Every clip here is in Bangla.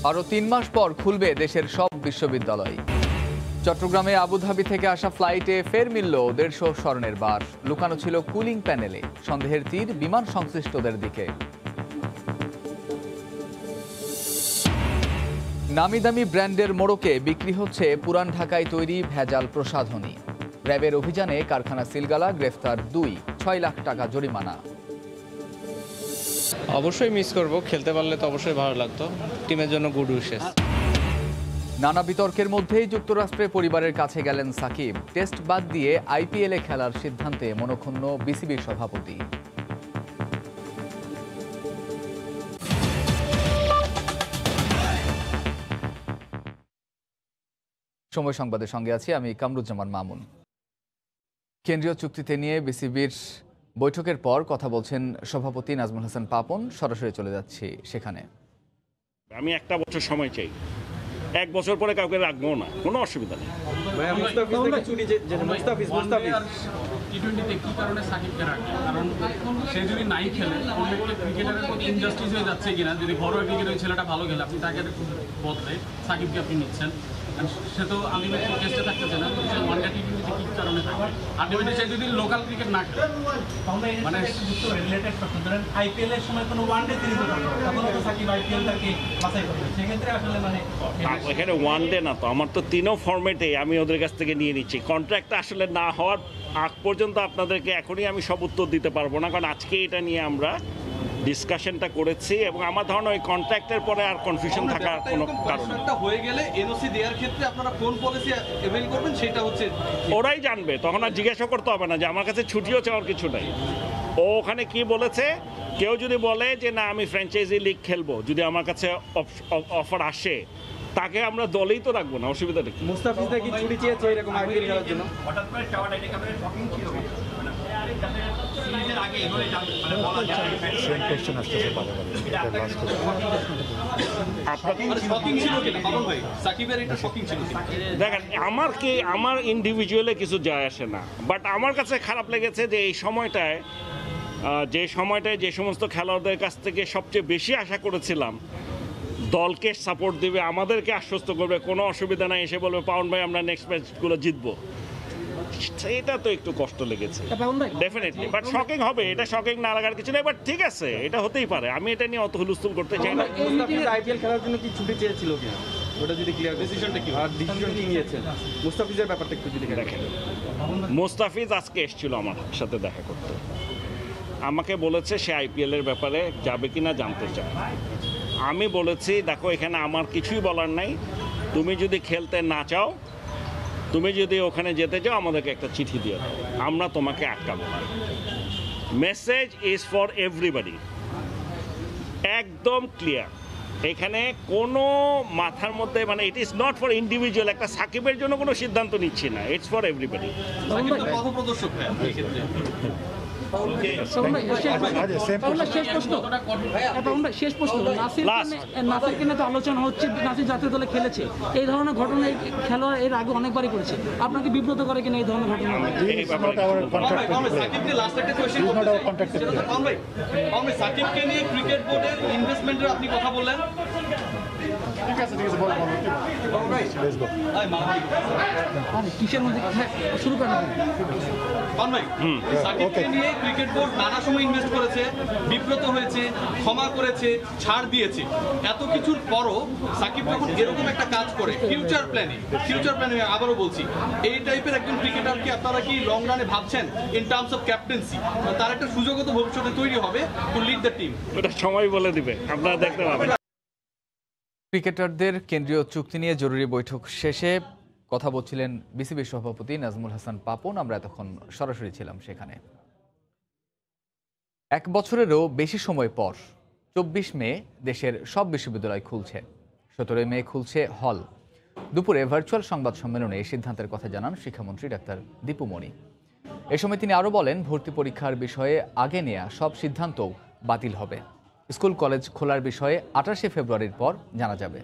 আরও ৩ মাস পর খুলবে দেশের সব বিশ্ববিদ্যালয়। চট্টগ্রামে আবুধাবি থেকে আসা ফ্লাইটে ফের মিলল ১৫০ স্বর্ণের বার। লুকানো ছিল কুলিং প্যানেলে। সন্দেহের তীর বিমান সংশ্লিষ্টদের দিকে। নামি দামি ব্র্যান্ডের মোড়কে বিক্রি হচ্ছে পুরান ঢাকায় তৈরি ভেজাল প্রসাধনী। র্যাবের অভিযানে কারখানা সিলগালা, গ্রেফতার ২, ৬ লাখ টাকা জরিমানা। অবশ্যই মিস করব, খেলতে পারলে তো অবশ্যই ভালো লাগতো, টিমের জন্য গুড উইশেস। নানা বিতর্কের মধ্যেই যুক্তরাষ্ট্রে পরিবারের কাছে গেলেন সাকিব। টেস্ট বাদ দিয়ে আইপিএলে খেলার সিদ্ধান্তে মনক্ষুণ্ণ বিসিবির সভাপতি। সময় সংবাদের সঙ্গে আছি আমি কামরুজ্জামান মামুন। কেন্দ্রীয় চুক্তিতে নিয়ে বিসিবির বৈঠকের পর কথা বলছেন সভাপতি নাজমুল হাসান পাপন। সরাসরি চলে যাচ্ছি সেখানে। আমি একটা বছর সময় চাই, 1 বছর পরে কাউকে রাখবো না, কোনো অসুবিধা নেই। টি-20তে কি কারণে সাকিবকে রাখে? কারণ সে যদি নাই খেলে অন্য একটা ক্রিকেটারের মধ্যে ইনজাস্টিস হয়ে যাচ্ছে কিনা। যদি ঘরোয়া ক্রিকেটে ওই ছেলেটা ভালো খেলে আপনি তাকে বদলে সাকিবকে আপনি নিচ্ছেন, সে তো আলটিমেটলি টেস্টে থাকতেছে না। সে ওয়ান ডে টি-20তে কি কারণে থাকে? আলটিমেটলি সে যদি লোকাল ক্রিকেট না খেলে মানে রিলেটেড করতে ধরেন আইপিএল এর সময় কোনো ওয়ান ডে সিরিজ হতো তখন তো সাকিব আইপিএলটাকে বাছাই করবে, সেক্ষেত্রে আসলে মানে এখানে ওয়ান ডে না, তো আমার তো 3ও ফরম্যাটে আমি ওদের কাছ থেকে নিয়ে নিচ্ছি। কন্ট্রাক্টটা আসলে না হওয়ার আগ পর্যন্ত আপনাদেরকে এখনই আমি সব উত্তর দিতে পারবো না, কারণ আজকে এটা নিয়ে আমরা ডিসকাশনটা করেছি এবং আমার ধারণা ওই কন্ট্রাক্টের পরে আর কনফিউশন থাকার কোনো কারণ নেই। হয়ে গেলে এনওসি দেওয়ার ক্ষেত্রে আপনারা কোন পলিসি এভেল করবেন সেটা হচ্ছে ওরাই জানবে, তখন আর জিজ্ঞাসা করতে হবে না যে আমার কাছে ছুটিও চাওয়ার কিছু নাই। ও ওখানে কি বলেছে, কেউ যদি বলে যে না আমি ফ্র্যাঞ্চাইজি লিগ খেলবো, যদি আমার কাছে অফার আসে, তাকে আমরা দলেই তো রাখবো না, অসুবিধাটা কি? মুস্তাফিজ কি ছুটি চেয়েছে এরকম আইপিএল খেলার জন্য? হঠাৎ করে চাওয়াটা এটা কেমন শকিং ছিল সিরিজের আগে এভাবে মানে বলা যায় সেম কোশ্চেন আসছে দেখেন আমার ইন্ডিভিজুয়ালে কিছু যায় আসে না, বাট আমার কাছে খারাপ লেগেছে যে এই সময়টায় যে সমস্ত খেলোয়াড়দের কাছ থেকে সবচেয়ে বেশি আশা করেছিলাম দলকে সাপোর্ট দেবে, আমাদেরকে আশ্বস্ত করবে, কোনো অসুবিধা নাই, এসে বলবে পাউন্ড ভাই আমরা নেক্সট ম্যাচগুলো জিতবো, এটা তো একটু কষ্ট লেগেছে ডেফিনেটলি। বাট শকিং হবে, এটা শকিং না লাগার কিছু নেই, বাট ঠিক আছে, এটা হতেই পারে। আমি এটা নিয়ে অত হুলস্থুল করতে চাই না। আইপিএল খেলার জন্য কি ছুটি চেয়েছিল কিনা ওটা যদি ক্লিয়ার, ডিসিশনটা কি আর ডিসিশন কি নিয়েছেন মুস্তাফিজের ব্যাপারটা একটু যদি দেখেন। মুস্তাফিজ আজকে এসেছিল আমার সাথে দেখা করতে, আমাকে বলেছে সে আইপিএল এর ব্যাপারে যাবে কিনা জানতে চায়। আমি বলেছি দেখো এখানে আমার কিছুই বলার নাই, তুমি যদি খেলতে না চাও, তুমি যদি ওখানে যেতে চাও আমাদেরকে একটা চিঠি দিয়ে দাও, আমরা তোমাকে আটকাবো না। মেসেজ ইজ ফর এভরিবডি, একদম ক্লিয়ার। এখানে কোনো মাথার মধ্যে মানে it is not for individual, একটা সাকিবের জন্য কোনো সিদ্ধান্ত নিচ্ছি না, ইটস ফর এভরিবডি। পথপ্রদর্শক শেষ প্রশ্ন, নাসিরকে নিয়ে তো আলোচনা হচ্ছে, নাসির জাতীয় দলে খেলেছে, এই ধরনের ঘটনা খেলোয়াড় এর আগে অনেকবারই করেছে, আপনাকে বিব্রত করে কিনা এই ধরনের ঘটনা? সাকিবকে নিয়ে ক্রিকেট বোর্ডের ইনভেস্টমেন্টের আপনি কথা বললেন, কিসের মধ্যে শুরু করেন সাকিবকে নিয়ে ক্রিকেট বোর্ড নানা সময় ইনভেস্ট করেছে, বিব্রত হয়েছে, ক্ষমা করেছে, ছাড় দিয়েছে, এত কিছুর পরও সাকিব যখন এরকম একটা কাজ করে ফিউচার প্ল্যানে আবারও বলছি, এই টাইপের একজন ক্রিকেটার কি আপনারা কি লং রানে ভাবছেন ইন টার্মস অফ ক্যাপ্টেন্সি? তার একটা সুযোগও তো ভবিষ্যতে তৈরি হবে টু লিড দ্য টিম। এটা সময় বলে দিবে, আপনারা দেখতে পাবেন। ক্রিকেটারদের কেন্দ্রীয় চুক্তি নিয়ে জরুরি বৈঠক শেষে কথা বলছিলেন বিসিবির সভাপতি নাজমুল হাসান পাপন। আমরা এতক্ষণ সরাসরি ছিলাম সেখানে। 1 বছরেরও বেশি সময় পর 24 মে দেশের সব বিশ্ববিদ্যালয় খুলছে। 17 মে খুলছে হল। দুপুরে ভার্চুয়াল সংবাদ সম্মেলনে এই সিদ্ধান্তের কথা জানান শিক্ষামন্ত্রী ডাক্তার দীপু মনি। এ সময় তিনি আরও বলেন, ভর্তি পরীক্ষার বিষয়ে আগে নেওয়া সব সিদ্ধান্তও বাতিল হবে। স্কুল কলেজ খোলার বিষয়ে 28 ফেব্রুয়ারির পর জানা যাবে।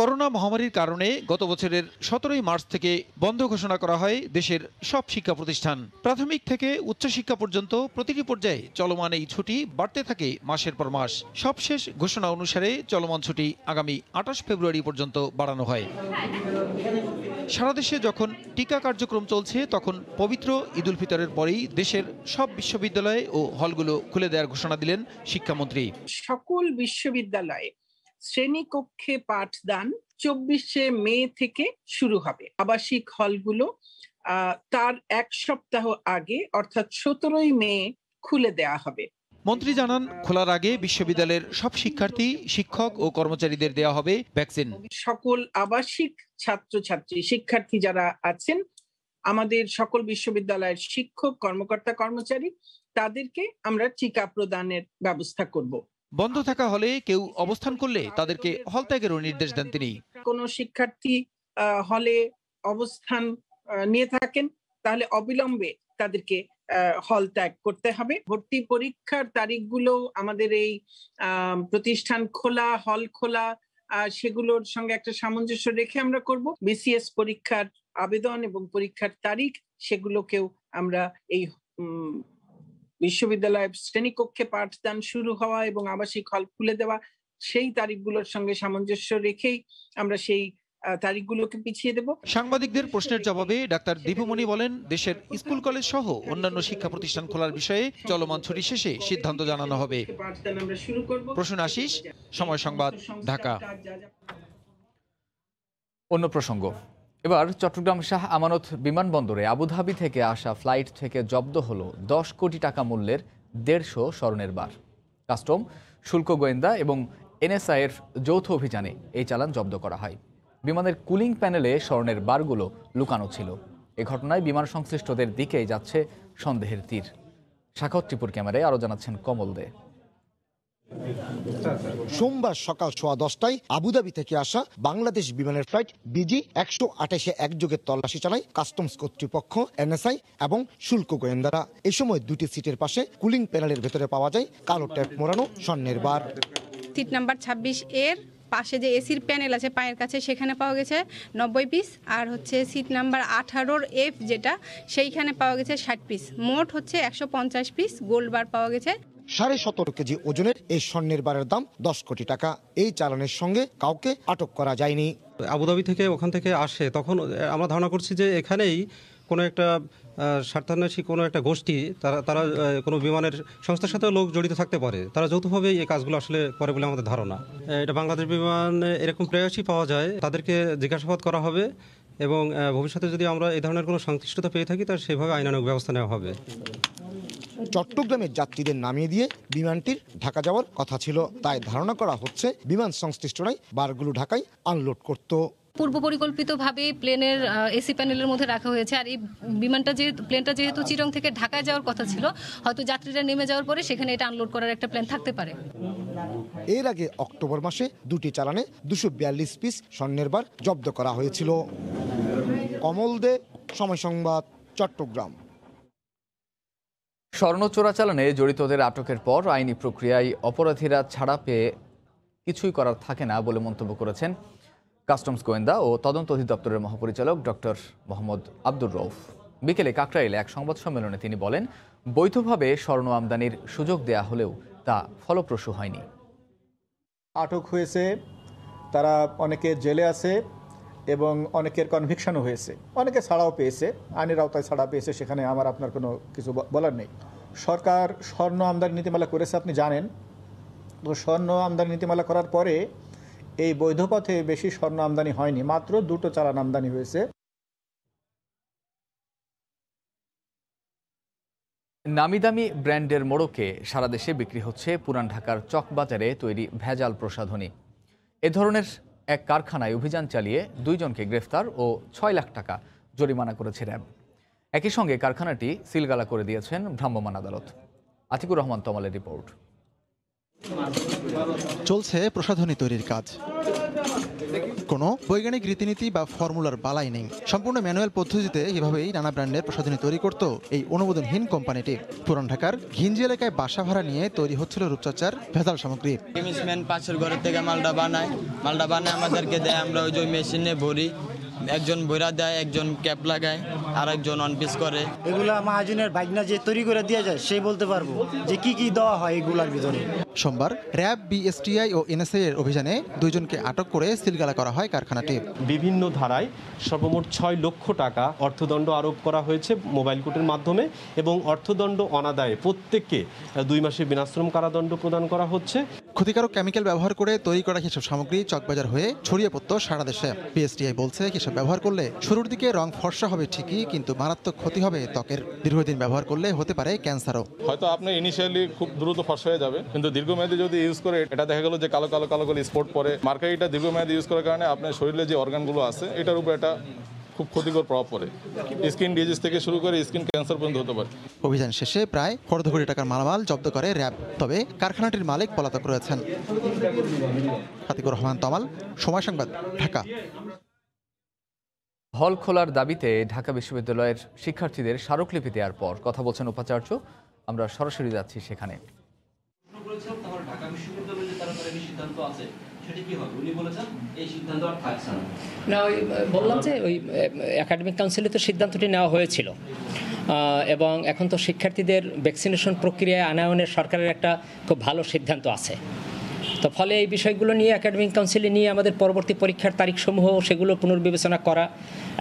করোনা মহামারীর কারণে গত বছরের 17 মার্চ থেকে বন্ধ ঘোষণা করা হয় দেশের সব শিক্ষা প্রতিষ্ঠান। প্রাথমিক থেকে উচ্চশিক্ষা পর্যন্ত প্রতিটি পর্যায়ে চলমান এই ছুটি বাড়তে থাকে মাসের পর মাস। সবশেষ ঘোষণা অনুসারে চলমান ছুটি আগামী 28 ফেব্রুয়ারি পর্যন্ত বাড়ানো হয়। সারা দেশে যখন টিকা কার্যক্রম চলছে তখন পবিত্র ঈদ উল ফিতরের পরেই দেশের সব বিশ্ববিদ্যালয় ও হলগুলো খুলে দেওয়ার ঘোষণা দিলেন শিক্ষামন্ত্রী। সকল বিশ্ববিদ্যালয়ে শ্রেণীকক্ষে পাঠদান 24শে মে থেকে শুরু হবে। আবাসিক হলগুলো তার এক সপ্তাহ আগে অর্থাৎ 17ই মে খুলে দেওয়া হবে। মন্ত্রী জানান, খোলার আগে বিশ্ববিদ্যালয়ের সব শিক্ষার্থী, শিক্ষক ও কর্মচারীদের দেওয়া হবে ভ্যাকসিন। সকল আবাসিক ছাত্রছাত্রী, শিক্ষার্থী যারা আছেন, আমাদের সকল বিশ্ববিদ্যালয়ের শিক্ষক, কর্মকর্তা, কর্মচারী, তাদেরকে আমরা টিকা প্রদানের ব্যবস্থা করব। বন্ধ থাকা হলে কেউ অবস্থান করলে তাদেরকে হল ত্যাগেরও নির্দেশ দেন তিনি। কোনো শিক্ষার্থী হলে অবস্থান নিয়ে থাকেন তাহলে অবিলম্বে তাদেরকে হল ত্যাগ করতে হবে। ভর্তি পরীক্ষার তারিখগুলো আমাদের এই প্রতিষ্ঠান খোলা, হল খোলা, সেগুলোর সঙ্গে একটা সামঞ্জস্য রেখে আমরা করব। বিসিএস পরীক্ষার আবেদন এবং পরীক্ষার তারিখ সেগুলোকেও আমরা এই বিশ্ববিদ্যালয়ের শ্রেণীকক্ষে পাঠদান শুরু হওয়া এবং আবাসিক হল খুলে দেওয়া সেই তারিখগুলোর সঙ্গে সামঞ্জস্য রেখেই আমরা সেই তারিখগুলোকে পিছিয়ে দেব। সাংবাদিকদের প্রশ্নের জবাবে ডাক্তার দীপুমণি বলেন, দেশের স্কুল কলেজ সহ অন্যান্য শিক্ষা প্রতিষ্ঠান খোলার বিষয়ে চলমান ছুটি শেষে সিদ্ধান্ত জানানো হবে। প্রসূন আশিস, সময় সংবাদ, ঢাকা। অন্য প্রসঙ্গ, এবার চট্টগ্রাম শাহ আমানত বিমানবন্দরে আবুধাবি থেকে আসা ফ্লাইট থেকে জব্দ হলো 10 কোটি টাকা মূল্যের 150 স্বর্ণের বার। কাস্টম, শুল্ক গোয়েন্দা এবং এনএসআই এর যৌথ অভিযানে এই চালান জব্দ করা হয়। বিমানের কুলিং প্যানেলে স্বর্ণের বারগুলো লুকানো ছিল। এ ঘটনায় বিমান সংশ্লিষ্টদের দিকেই যাচ্ছে সন্দেহের তীর। সাখাওয়াত টিপুর ক্যামেরায় আরও জানাচ্ছেন কমল দে। সোমবার সকাল 10:15টায় আবুধাবি থেকে আসা বাংলাদেশ বিমানের ফ্লাইট বিজি 128 একযোগে তল্লাশি চালায় কাস্টমস কর্তৃপক্ষ, এনএসআই এবং শুল্ক গোয়েন্দারা। এই সময় দুটি সিটের পাশে কুলিং প্যানেলের ভেতরে পাওয়া যায় কালো ট্যাপ মোড়ানো স্বর্ণের বার। সিট নাম্বার 26 এর পাশে যে এসির প্যানেল আছে পায়ের কাছে, সেখানে পাওয়া গেছে 90 পিস, আর হচ্ছে সিট নাম্বার 18 এফ যেটা, সেইখানে পাওয়া গেছে 60 পিস। মোট হচ্ছে 150 পিস গোল্ড বার পাওয়া গেছে। 17.5 কেজি ওজনের এই স্বর্ণের বারের দাম 10 কোটি টাকা। এই চালানের সঙ্গে কাউকে আটক করা যায়নি। আবুধাবি থেকে ওখান থেকে আসে, তখন আমরা ধারণা করছি যে এখানেই কোনো একটা স্বার্থান্বেষী কোনো একটা গোষ্ঠী, তারা কোনো বিমানের সংস্থার সাথে লোক জড়িত থাকতে পারে। তারা যৌথভাবে এই কাজগুলো আসলে করে বলে আমাদের ধারণা। এটা বাংলাদেশ বিমান এরকম প্রেয়সী পাওয়া যায়, তাদেরকে জিজ্ঞাসাবাদ করা হবে এবং ভবিষ্যতে যদি আমরা এই ধরনের কোনো সংশ্লিষ্টতা পেয়ে থাকি তার সেভাবে আইনানুগ ব্যবস্থা নেওয়া হবে। চট্টগ্রামের যাত্রীদের নামিয়ে দিয়ে বিমানটির ঢাকা যাওয়ার কথা ছিল, তাই ধারণা করা হচ্ছে বিমান সংশ্লিষ্টরাই বারগুলো ঢাকায় আনলোড করত। পূর্ব পরিকল্পিতভাবে প্লেনের এসি প্যানেলের মধ্যে রাখা হয়েছে। আর এই প্লেনটা যেহেতু চিরং থেকে ঢাকায় যাওয়ার কথা ছিল, হয়তো যাত্রীরা নেমে যাওয়ার পরে সেখানে এটা আনলোড করার একটা প্ল্যান থাকতে পারে। এর আগে অক্টোবর মাসে দুটি চালানে 242 পিস স্বর্ণের বার জব্দ করা হয়েছিল। কমল দে, সময় সংবাদ, চট্টগ্রাম। স্বর্ণ চোরাচালানে জড়িতদের আটকের পর আইনি প্রক্রিয়ায় অপরাধীরা ছাড়া পেয়ে কিছুই করার থাকে না বলে মন্তব্য করেছেন কাস্টমস গোয়েন্দা ও তদন্ত অধিদপ্তরের মহাপরিচালক ডক্টর মোহাম্মদ আব্দুর রউফ। বিকেলে কাকরাইলে এক সংবাদ সম্মেলনে তিনি বলেন, বৈধভাবে স্বর্ণ আমদানির সুযোগ দেয়া হলেও তা ফলপ্রসূ হয়নি। আটক হয়েছে, তারা অনেকে জেলে আছে এবং অনেকের কনভিকশনও হয়েছে, অনেকে ছাড়াও পেয়েছে, আইনের আওতায় ছাড়া পেয়েছে। সেখানে আমার আপনার কোনো কিছু বলার নেই। সরকার স্বর্ণ আমদানি নীতিমালা করেছে, আপনি জানেন। তো স্বর্ণ আমদানি নীতিমালা করার পরে এই বৈধ পথে বেশি স্বর্ণ আমদানি হয়নি, মাত্র 2টো চালান আমদানি হয়েছে। নামি দামি ব্র্যান্ডের মোড়কে সারা দেশে বিক্রি হচ্ছে পুরান ঢাকার চকবাজারে তৈরি ভেজাল প্রসাধনী। এ ধরনের এক কারখানায় অভিযান চালিয়ে 2 জনকে গ্রেফতার ও 6 লাখ টাকা জরিমানা করেছে র্যাব। একই সঙ্গে কারখানাটি সিলগালা করে দিয়েছেন ভ্রাম্যমাণ আদালত। আতিকুর রহমান তমালের রিপোর্ট। চলছে প্রসাধনী তৈরির কাজ। কোনো বৈজ্ঞানিক রীতিনীতি বা ফর্মুলার বালাই নেই, সম্পূর্ণ ম্যানুয়াল পদ্ধতিতে এভাবেই নানা ব্র্যান্ডের প্রসাধনী তৈরি করত এই অনুমোদনহীন কোম্পানিটি। পুরান ঢাকার ঘিঞ্জি এলাকায় বাসা ভাড়া নিয়ে তৈরি হচ্ছিল রূপচর্চার ভেজাল সামগ্রী। কেমিস্টম্যান পাশের ঘরের থেকে মালটা বানায় আমাদেরকে দেয়, আমরা ওই যে মেশিনে ভরি, একজন বইরা দেয়, একজন ক্যাপ লাগায়, আর একজন অন পিস করে। এগুলা মহাজনের বাইকনা যে তৈরি করে দিয়ে যায় সেই বলতে পারবো যে কি কি দেওয়া হয় এগুলার ভিতরে। সোমবার র্যাব, বিএসটিআই ও এনএসআই এর অভিযানে 2 জনকে আটক করে সিলগালা করা হয় কারখানাটি। বিভিন্ন ধারায় সর্বমোট 6 লক্ষ টাকা অর্থদণ্ড আরোপ করা হয়েছে মোবাইল কোর্টের মাধ্যমে, এবং অর্থদণ্ড অনাদায়ে প্রত্যেককে 2 মাসের বিনাশ্রম কারাদণ্ড প্রদান করা হচ্ছে। ক্ষতিকারক কেমিক্যাল ব্যবহার করে তৈরি করা এসব সামগ্রী চকবাজার হয়ে ছড়িয়ে পড়ত সারা দেশে। বিএসটিআই বলছে এসব ব্যবহার করলে শুরুর দিকে রং ফর্সা হবে ঠিকই, কিন্তু মারাত্মক ক্ষতি হবে ত্বকের। দীর্ঘদিন ব্যবহার করলে হতে পারে ক্যান্সারও। হয়তো আপনার ইনিশিয়ালি খুব দ্রুত ফর্সা হয়ে যাবে, কিন্তু দীর্ঘমেয়াদী যদি ইউজ করে এটা দেখা গেল যে কালো কালো কালো করে স্পট পরে মার্কারিটা দীর্ঘমেয়াদী ইউজ করার কারণে আপনার শরীরে যে অর্গানগুলো আছে এটার উপর এটা খুব ক্ষতিকর প্রভাব পড়ে। স্কিন ডিজিজ থেকে শুরু করে স্কিন ক্যান্সার পর্যন্ত হতে পারে। অভিযান শেষে প্রায় 1.5 কোটি টাকার মালামাল জব্দ করে র্যাব, তবে কারখানাটির মালিক পলাতক রয়েছেন। আতিকুর রহমান তমাল, সময় সংবাদ, ঢাকা। হল খোলার দাবিতে ঢাকা বিশ্ববিদ্যালয়ের শিক্ষার্থীদের স্মারকলিপি দেওয়ার পর কথা বলছেন উপাচার্য। আমরা সরাসরি যাচ্ছি সেখানে। না, ওই বললাম যে ওই একাডেমিক কাউন্সিলে তো সিদ্ধান্তটি নেওয়া হয়েছিল, এবং এখন তো শিক্ষার্থীদের ভ্যাকসিনেশন প্রক্রিয়ায় আনায়নের সরকারের একটা খুব ভালো সিদ্ধান্ত আছে। তো ফলে এই বিষয়গুলো নিয়ে একাডেমিক কাউন্সিলে নিয়ে আমাদের পরবর্তী পরীক্ষার তারিখসমূহ সেগুলো পুনর্বিবেচনা করা,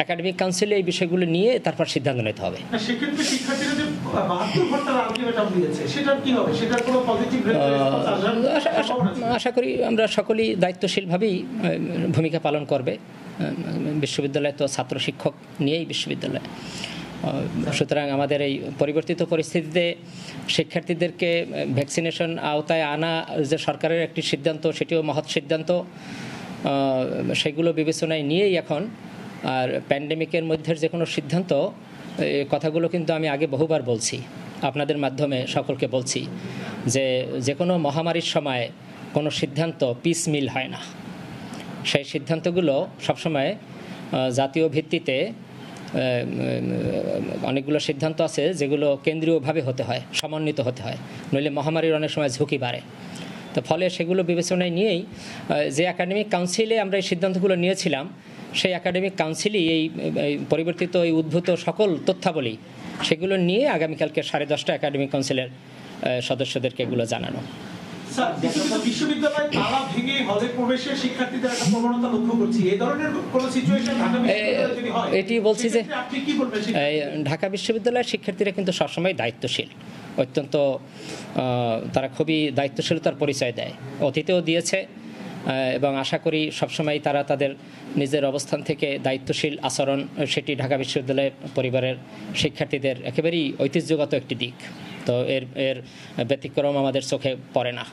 একাডেমিক কাউন্সিলে এই বিষয়গুলো নিয়ে তারপর সিদ্ধান্ত নিতে হবে। সেক্ষেত্রে শিক্ষার্থীরা যে 72 ঘন্টার আলটিমেটাম দিয়েছে সেটার কি হবে? সেটার কোনো পজিটিভ আশা করি আমরা সকলেই দায়িত্বশীলভাবেই ভূমিকা পালন করবে। বিশ্ববিদ্যালয় তো ছাত্র শিক্ষক নিয়েই বিশ্ববিদ্যালয়, সুতরাং আমাদের এই পরিবর্তিত পরিস্থিতিতে শিক্ষার্থীদেরকে ভ্যাকসিনেশন আওতায় আনা যে সরকারের একটি সিদ্ধান্ত, সেটিও মহৎ সিদ্ধান্ত। সেগুলো বিবেচনায় নিয়েই এখন আর প্যান্ডেমিকের মধ্যে যে কোনো সিদ্ধান্ত, কথাগুলো কিন্তু আমি আগে বহুবার বলছি, আপনাদের মাধ্যমে সকলকে বলছি যে যে কোনো মহামারীর সময় কোনো সিদ্ধান্ত পিসমিল হয় না। সেই সিদ্ধান্তগুলো সবসময় জাতীয় ভিত্তিতে অনেকগুলো সিদ্ধান্ত আছে যেগুলো কেন্দ্রীয়ভাবে হতে হয়, সমন্বিত হতে হয়, নইলে মহামারীর অনেক সময় ঝুঁকি বাড়ে। তো ফলে সেগুলো বিবেচনায় নিয়েই যে একাডেমিক কাউন্সিলে আমরা এই সিদ্ধান্তগুলো নিয়েছিলাম, সেই একাডেমিক কাউন্সিলই এই পরিবর্তিত এই উদ্ভূত সকল তথ্যাবলী সেগুলো নিয়ে আগামীকালকে 10:30 একাডেমিক কাউন্সিলের সদস্যদেরকে এগুলো জানানো। স্যার, বিশ্ববিদ্যালয় তালা ভেঙে হলে প্রবেশের শিক্ষার্থীদের একটা প্রবণতা লক্ষ্য করছি, এই ধরনের কোন সিচুয়েশন ঢাকা বিশ্ববিদ্যালয়ে যদি হয়, এটি বলছি যে আপনি কি বলবেন? ঢাকা বিশ্ববিদ্যালয়ের শিক্ষার্থীরা কিন্তু সবসময় দায়িত্বশীল, অত্যন্ত তারা খুবই দায়িত্বশীলতার পরিচয় দেয়, অতীতেও দিয়েছে, এবং আশা করি সবসময় তারা তাদের নিজের অবস্থান থেকে দায়িত্বশীল আচরণ, সেটি ঢাকা বিশ্ববিদ্যালয়ের পরিবারের শিক্ষার্থীদের একেবারেই ঐতিহ্যগত একটি দিক। তো এর ব্যতিক্রম আমাদের চোখে পড়ে না।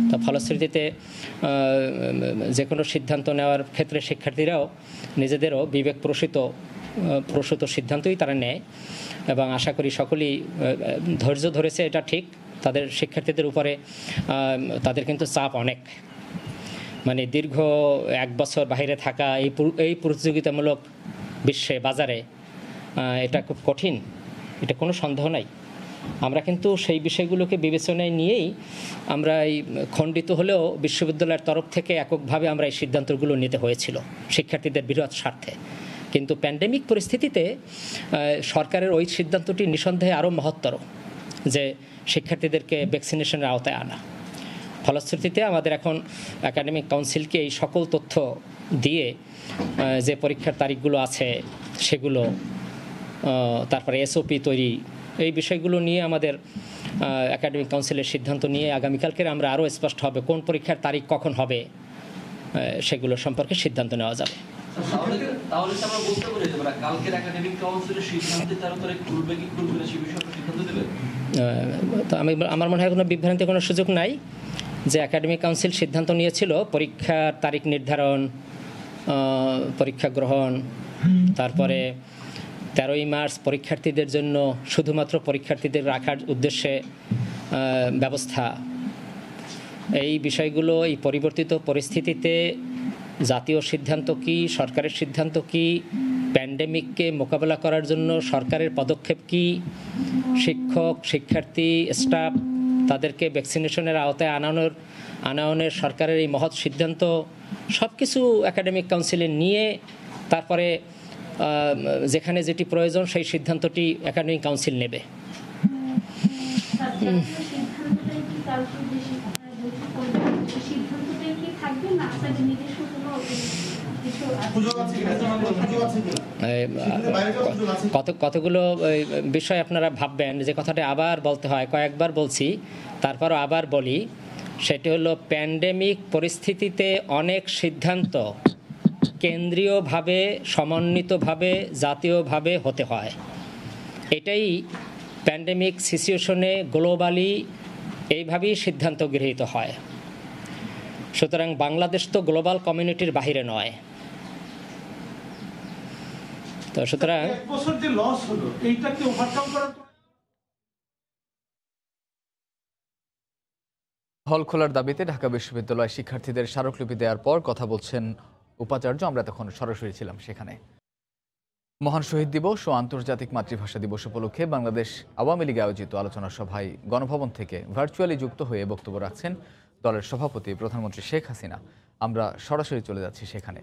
তো ফলশ্রুতিতে যে কোনো সিদ্ধান্ত নেওয়ার ক্ষেত্রে শিক্ষার্থীরাও নিজেদেরও বিবেক প্রসূত সিদ্ধান্তই তারা নেয়, এবং আশা করি সকলেই ধৈর্য ধরেছে, এটা ঠিক। তাদের শিক্ষার্থীদের উপরে তাদের কিন্তু চাপ অনেক, মানে দীর্ঘ 1 বছর বাইরে থাকা এই প্রতিযোগিতামূলক বিশ্বে বাজারে এটা খুব কঠিন, এটা কোনো সন্দেহ নাই। আমরা কিন্তু সেই বিষয়গুলোকে বিবেচনায় নিয়েই আমরা এই খণ্ডিত হলেও বিশ্ববিদ্যালয়ের তরফ থেকে এককভাবে আমরা এই সিদ্ধান্তগুলো নিতে হয়েছিল শিক্ষার্থীদের বৃহৎ স্বার্থে। কিন্তু প্যান্ডেমিক পরিস্থিতিতে সরকারের ওই সিদ্ধান্তটি নিঃসন্দেহে আরও মহত্তর, যে শিক্ষার্থীদেরকে ভ্যাকসিনেশনের আওতায় আনা। ফলশ্রুতিতে আমাদের এখন একাডেমিক কাউন্সিলকে এই সকল তথ্য দিয়ে যে পরীক্ষার তারিখগুলো আছে সেগুলো, তারপরে এসওপি তৈরি, এই বিষয়গুলো নিয়ে আমাদের একাডেমিক কাউন্সিলের সিদ্ধান্ত নিয়ে আগামীকালকে আমরা আরও স্পষ্ট হবে কোন পরীক্ষার তারিখ কখন হবে, সেগুলো সম্পর্কে সিদ্ধান্ত নেওয়া যাবে। তাহলে আমরা বলতে পারি যে কালকের একাডেমিক কাউন্সিলের সিদ্ধান্তে তারা খুলবে কি খুলবে না সেই বিষয়ে সিদ্ধান্ত দেবে। তো আমার মনে হয় কোনো বিভ্রান্তির কোনো সুযোগ নাই। যে একাডেমিক কাউন্সিল সিদ্ধান্ত নিয়েছিল পরীক্ষার তারিখ নির্ধারণ, পরীক্ষা গ্রহণ, তারপরে 13ই মার্চ পরীক্ষার্থীদের জন্য শুধুমাত্র পরীক্ষার্থীদের রাখার উদ্দেশ্যে ব্যবস্থা, এই বিষয়গুলো এই পরিবর্তিত পরিস্থিতিতে জাতীয় সিদ্ধান্ত কি, সরকারের সিদ্ধান্ত কি, প্যান্ডেমিককে মোকাবেলা করার জন্য সরকারের পদক্ষেপ কি, শিক্ষক, শিক্ষার্থী, স্টাফ তাদেরকে ভ্যাকসিনেশনের আওতায় আনানোর সরকারের এই মহৎ সিদ্ধান্ত সব কিছু একাডেমিক কাউন্সিলে নিয়ে তারপরে যেখানে যেটি প্রয়োজন সেই সিদ্ধান্তটি একাডেমিক কাউন্সিল নেবে। কতগুলো বিষয় আপনারা ভাববেন যে কথাটা আবার বলতে হয়, কয়েকবার বলছি তারপরও আবার বলি, সেটি হলো প্যান্ডেমিক পরিস্থিতিতে অনেক সিদ্ধান্ত কেন্দ্রীয়ভাবে সমন্বিতভাবে জাতীয়ভাবে হতে হয়। এটাই প্যান্ডেমিক সিচুয়েশনে গ্লোবালি এইভাবেই সিদ্ধান্ত গৃহীত হয়। সুতরাং বাংলাদেশ তো গ্লোবাল কমিউনিটির বাহিরে নয়। তো সুতরাং এক বছর যে লস হলো এইটাকে ওভারকাম করার হল খোলার দাবিতে ঢাকা বিশ্ববিদ্যালয় শিক্ষার্থীদের স্মারকলিপি দেওয়ার পর কথা বলছেন উপাচার্য। আমরা তখন সরাসরি ছিলাম সেখানে। মহান শহীদ দিবস ও আন্তর্জাতিক মাতৃভাষা দিবস উপলক্ষে বাংলাদেশ আওয়ামী লীগ আয়োজিত আলোচনা সভায় গণভবন থেকে ভার্চুয়ালি যুক্ত হয়ে বক্তব্য রাখছেন দলের সভাপতি প্রধানমন্ত্রী শেখ হাসিনা। আমরা সরাসরি চলে যাচ্ছি সেখানে।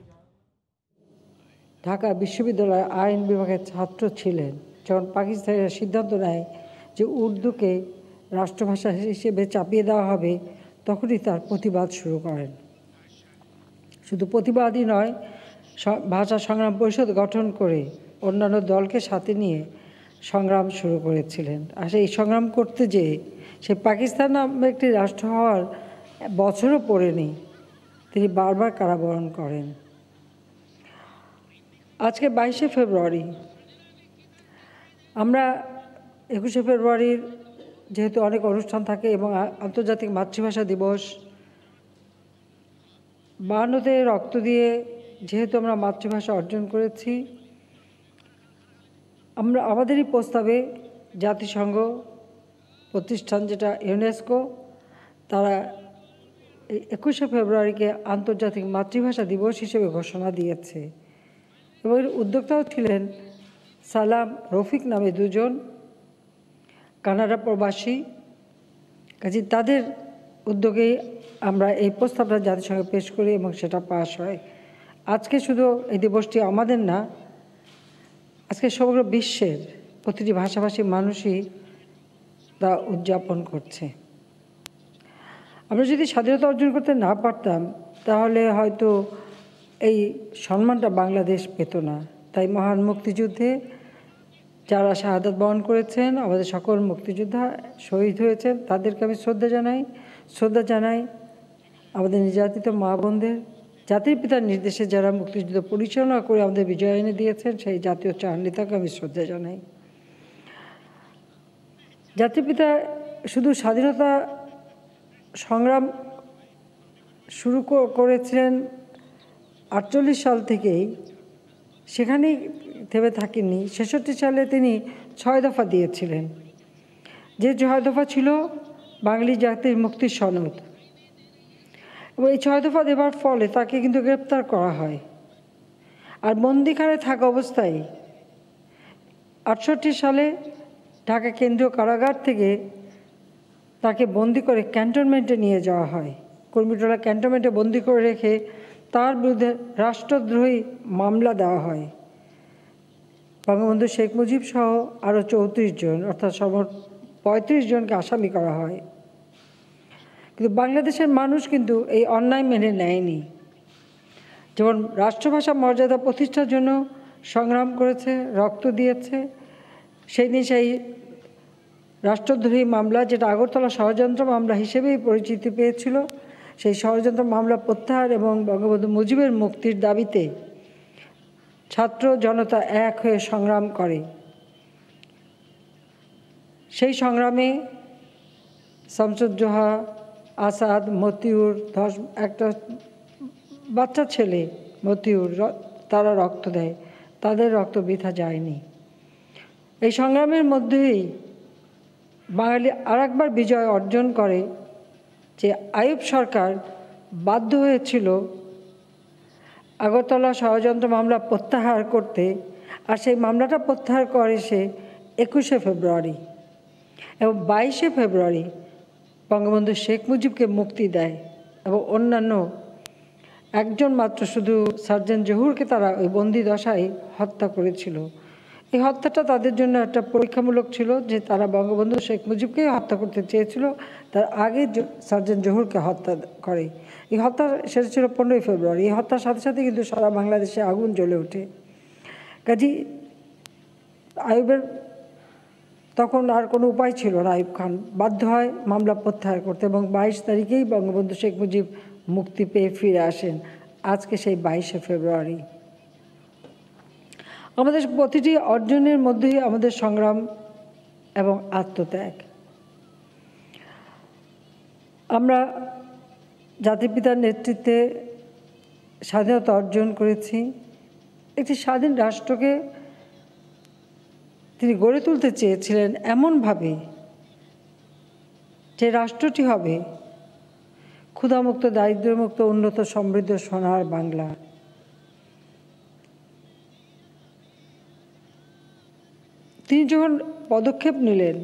ঢাকা বিশ্ববিদ্যালয়ের আইন বিভাগের ছাত্র ছিলেন যখন পাকিস্তানের সিদ্ধান্ত নেয় যে উর্দুকে রাষ্ট্রভাষা হিসেবে চাপিয়ে দেওয়া হবে, তখনই তার প্রতিবাদ শুরু করেন। শুধু প্রতিবাদই নয়, ভাষা সংগ্রাম পরিষদ গঠন করে অন্যান্য দলকে সাথে নিয়ে সংগ্রাম শুরু করেছিলেন। আর সেই সংগ্রাম করতে যেয়ে সে পাকিস্তান নামে একটি রাষ্ট্র হওয়ার বছরও পড়েনি, তিনি বারবার কারাবরণ করেন। আজকে 22শে ফেব্রুয়ারি, আমরা 21শে ফেব্রুয়ারির যেহেতু অনেক অনুষ্ঠান থাকে এবং আন্তর্জাতিক মাতৃভাষা দিবস, 52তে রক্ত দিয়ে যেহেতু আমরা মাতৃভাষা অর্জন করেছি, আমরা আমাদেরই প্রস্তাবে জাতিসংঘ প্রতিষ্ঠান যেটা ইউনেস্কো, তারা 21শে ফেব্রুয়ারিকে আন্তর্জাতিক মাতৃভাষা দিবস হিসেবে ঘোষণা দিয়েছে। এবং এর উদ্যোক্তাও ছিলেন সালাম রফিক নামে দুজন কানাডা প্রবাসী। কাজে তাদের উদ্যোগেই আমরা এই প্রস্তাবটা জাতিসংঘে পেশ করি এবং সেটা পাস হয়। আজকে শুধু এই দিবসটি আমাদের না, আজকে সমগ্র বিশ্বের প্রতিটি ভাষাভাষী মানুষই তা উদযাপন করছে। আমরা যদি স্বাধীনতা অর্জন করতে না পারতাম তাহলে হয়তো এই সম্মানটা বাংলাদেশ পেত না। তাই মহান মুক্তিযুদ্ধে যারা শাহাদাত বরণ করেছেন, আমাদের সকল মুক্তিযোদ্ধা শহীদ হয়েছেন, তাদেরকে আমি শ্রদ্ধা জানাই আমাদের নির্যাতিত মা বোনদের, জাতির পিতার নির্দেশে যারা মুক্তিযুদ্ধ পরিচালনা করে আমাদের বিজয় এনে দিয়েছেন সেই জাতীয় চার নেতাকে আমি শ্রদ্ধা জানাই। জাতির পিতা শুধু স্বাধীনতা সংগ্রাম শুরু করেছিলেন 48 সাল থেকেই, সেখানেই থেমে থাকেননি। 66 সালে তিনি 6 দফা দিয়েছিলেন, যে 6 দফা ছিল বাঙালি জাতির মুক্তির সনদ। এবং এই 6 দফা দেওয়ার ফলে তাকে কিন্তু গ্রেপ্তার করা হয়। আর বন্দিখানে থাকা অবস্থায় 68 সালে ঢাকা কেন্দ্রীয় কারাগার থেকে তাকে বন্দি করে ক্যান্টনমেন্টে নিয়ে যাওয়া হয়। কর্মীটোলা ক্যান্টনমেন্টে বন্দি করে রেখে তার বিরুদ্ধে রাষ্ট্রদ্রোহী মামলা দেওয়া হয়। বঙ্গবন্ধু শেখ মুজিব সহ আরও 34 জন অর্থাৎ 35 জনকে আসামি করা হয়। কিন্তু বাংলাদেশের মানুষ কিন্তু এই অন্যায় মেনে নেয়নি। যেমন রাষ্ট্রভাষা মর্যাদা প্রতিষ্ঠার জন্য সংগ্রাম করেছে, রক্ত দিয়েছে, সেই দিন সেই রাষ্ট্রদ্রোহী মামলা, যেটা আগরতলা ষড়যন্ত্র মামলা হিসেবেই পরিচিতি পেয়েছিল, সেই ষড়যন্ত্র মামলা প্রত্যাহার এবং বঙ্গবন্ধু মুজিবের মুক্তির দাবিতে ছাত্র জনতা এক হয়ে সংগ্রাম করে। সেই সংগ্রামে শামসুজ্জোহা, আসাদ, মতিউর, একটা বাচ্চা ছেলে মতিউর, তারা রক্ত দেয়, তাদের রক্ত বৃথা যায়নি। এই সংগ্রামের মধ্যেই বাঙালি আরেকবার বিজয় অর্জন করে যে আইয়ুব সরকার বাধ্য হয়েছিল আগরতলা ষড়যন্ত্র মামলা প্রত্যাহার করতে, আর সেই মামলাটা প্রত্যাহার করে সে 21শে ফেব্রুয়ারি, এবং 22শে ফেব্রুয়ারি বঙ্গবন্ধু শেখ মুজিবকে মুক্তি দেয়, এবং অন্যান্য একজন মাত্র শুধু সার্জেন্ট জহুরকে তারা ওই বন্দি দশায় হত্যা করেছিল। এই হত্যাটা তাদের জন্য একটা পরীক্ষামূলক ছিল, যে তারা বঙ্গবন্ধু শেখ মুজিবকেই হত্যা করতে চেয়েছিল, তার আগে সার্জেন্ট জহুরকে হত্যা করে। এই হত্যা সেটা ছিল 15ই ফেব্রুয়ারি। এই হত্যার সাথে সাথে কিন্তু সারা বাংলাদেশে আগুন জ্বলে ওঠে। কাজী আইয়ুবের তখন আর কোনো উপায় ছিল না, আইয়ুব খান বাধ্য হয় মামলা প্রত্যাহার করতে, এবং 22 তারিখেই বঙ্গবন্ধু শেখ মুজিব মুক্তি পেয়ে ফিরে আসেন। আজকে সেই 22শে ফেব্রুয়ারি। আমাদের প্রতিটি অর্জনের মধ্যেই আমাদের সংগ্রাম এবং আত্মত্যাগ। আমরা জাতির পিতার নেতৃত্বে স্বাধীনতা অর্জন করেছি। একটি স্বাধীন রাষ্ট্রকে তিনি গড়ে তুলতে চেয়েছিলেন এমনভাবে যে রাষ্ট্রটি হবে ক্ষুধামুক্ত, দারিদ্র্যমুক্ত, উন্নত, সমৃদ্ধ সোনার বাংলা। তিনি যখন পদক্ষেপ নিলেন